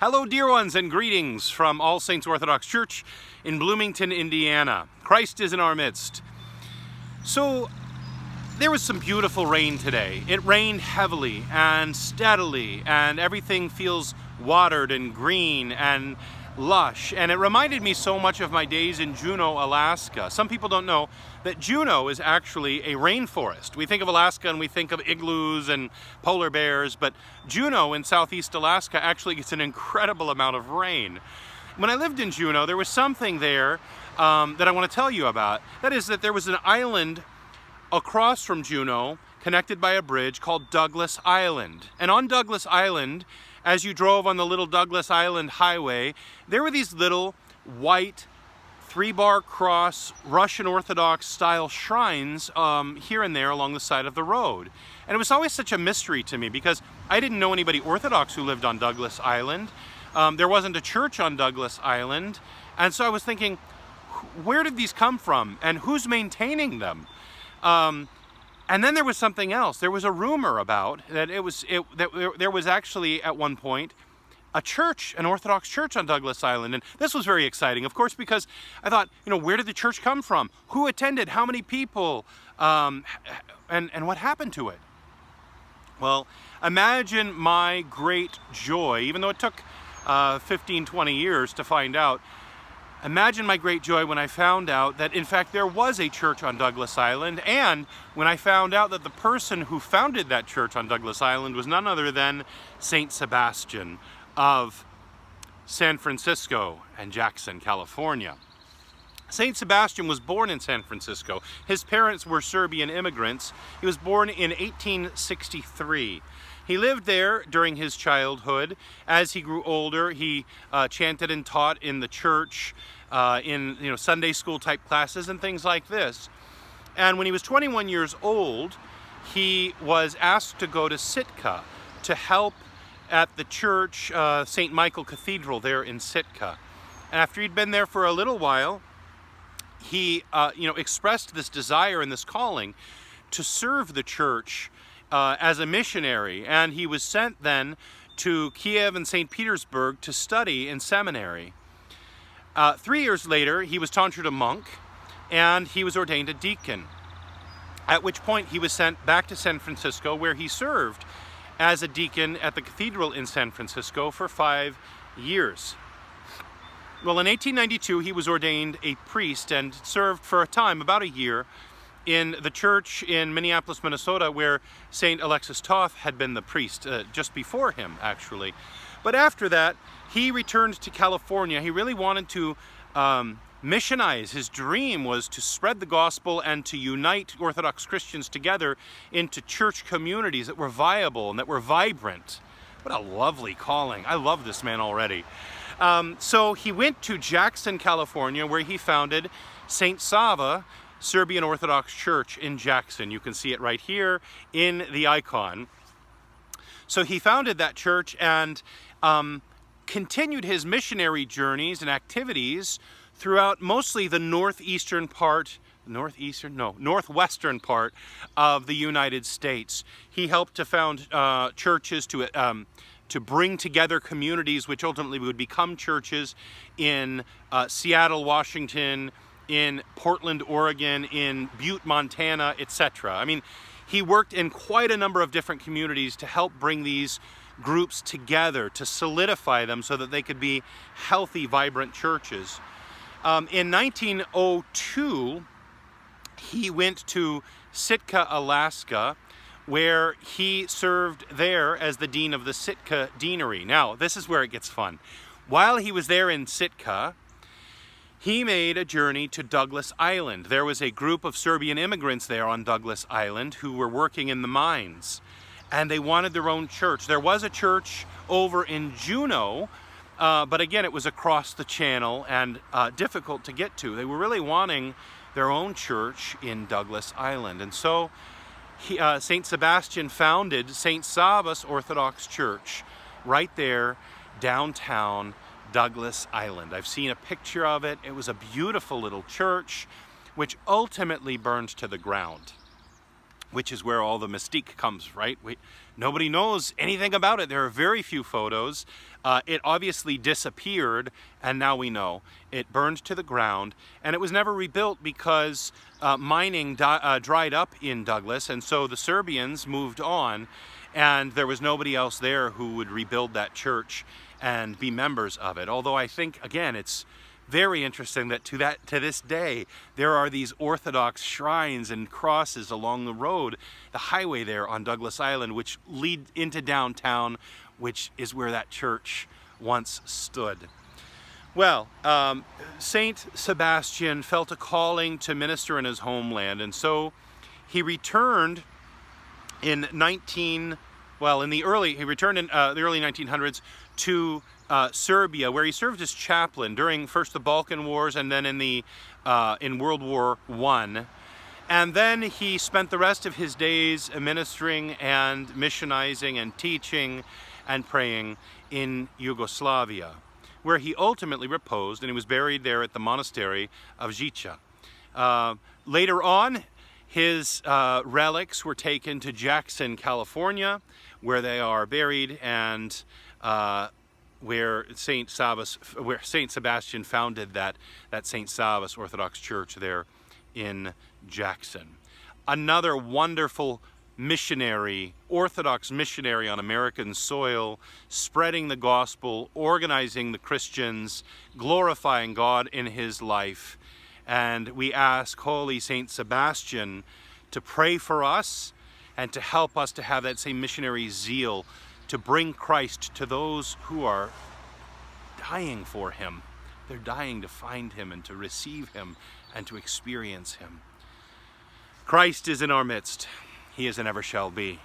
Hello, dear ones, and greetings from All Saints Orthodox Church in Bloomington, Indiana. Christ is in our midst. So, there was some beautiful rain today. It rained heavily and steadily, and everything feels watered and green and lush. And it reminded me so much of my days in Juneau, Alaska. Some people don't know that Juneau is actually a rainforest. We think of Alaska and we think of igloos and polar bears, but Juneau in southeast Alaska actually gets an incredible amount of rain. When I lived in Juneau, there was something there that I want to tell you about. That is that there was an island across from Juneau, connected by a bridge, called Douglas Island. And on Douglas Island, as you drove on the little Douglas Island highway, there were these little white 3-bar cross Russian Orthodox style shrines here and there along the side of the road. And it was always such a mystery to me because I didn't know anybody Orthodox who lived on Douglas Island. There wasn't a church on Douglas Island. And so I was thinking, where did these come from and who's maintaining them? And then there was something else. There was a rumor about that there was actually at one point a church, an Orthodox church on Douglas Island. And this was very exciting, of course, because I thought, where did the church come from? Who attended? How many people? And what happened to it? Well, imagine my great joy, even though it took 15, 20 years to find out. Imagine my great joy when I found out that, in fact, there was a church on Douglas Island, and when I found out that the person who founded that church on Douglas Island was none other than Saint Sebastian of San Francisco and Jackson, California. Saint Sebastian was born in San Francisco. His parents were Serbian immigrants. He was born in 1863. He lived there during his childhood. As he grew older, he chanted and taught in the church, in Sunday school type classes and things like this. And when he was 21 years old, he was asked to go to Sitka to help at the church, St. Michael Cathedral there in Sitka. And after he'd been there for a little while, he expressed this desire and this calling to serve the church as a missionary, and he was sent then to Kiev and St. Petersburg to study in seminary. 3 years later, he was tonsured a monk, and he was ordained a deacon, at which point he was sent back to San Francisco, where he served as a deacon at the cathedral in San Francisco for 5 years. Well, in 1892, he was ordained a priest and served for a time, about a year, in the church in Minneapolis, Minnesota, where St. Alexis Toth had been the priest just before him, actually. But after that, he returned to California. He really wanted to missionize. His dream was to spread the gospel and to unite Orthodox Christians together into church communities that were viable and that were vibrant. What a lovely calling. I love this man already. So he went to Jackson, California, where he founded St. Sava Serbian Orthodox Church in Jackson. You can see it right here in the icon. So he founded that church and continued his missionary journeys and activities throughout mostly the northwestern part of the United States. He helped to found churches to bring together communities which ultimately would become churches in Seattle, Washington, in Portland, Oregon, in Butte, Montana, etc. I mean, he worked in quite a number of different communities to help bring these groups together, to solidify them so that they could be healthy, vibrant churches. In 1902, he went to Sitka, Alaska, where he served there as the dean of the Sitka Deanery. Now, this is where it gets fun. While he was there in Sitka, he made a journey to Douglas Island. There was a group of Serbian immigrants there on Douglas Island who were working in the mines, and they wanted their own church. There was a church over in Juneau, but again, it was across the channel and difficult to get to. They were really wanting their own church in Douglas Island. And so St. Sebastian founded St. Sava's Orthodox Church right there downtown Douglas Island. I've seen a picture of it. It was a beautiful little church which ultimately burned to the ground. which is where all the mystique comes, right? Nobody knows anything about it. There are very few photos. It obviously disappeared, and now we know. It burned to the ground, and it was never rebuilt because mining dried up in Douglas, and so the Serbians moved on, and there was nobody else there who would rebuild that church and be members of it. Although I think, again, it's very interesting that to this day there are these Orthodox shrines and crosses along the road, the highway there on Douglas Island, which lead into downtown, which is where that church once stood. Well, Saint Sebastian felt a calling to minister in his homeland, and so he returned in the early 1900s to Serbia, where he served as chaplain during first the Balkan Wars and then in World War I. And then he spent the rest of his days ministering and missionizing and teaching and praying in Yugoslavia, where he ultimately reposed, and he was buried there at the monastery of Žiča. Later on, his relics were taken to Jackson, California, where they are buried, and where Saint Sebastian founded that Saint Savas Orthodox Church there in Jackson. Another wonderful missionary, Orthodox missionary on American soil, spreading the gospel, organizing the Christians, glorifying God in his life. And we ask Holy Saint Sebastian to pray for us and to help us to have that same missionary zeal to bring Christ to those who are dying for him. They're dying to find him and to receive him and to experience him. Christ is in our midst. He is and ever shall be.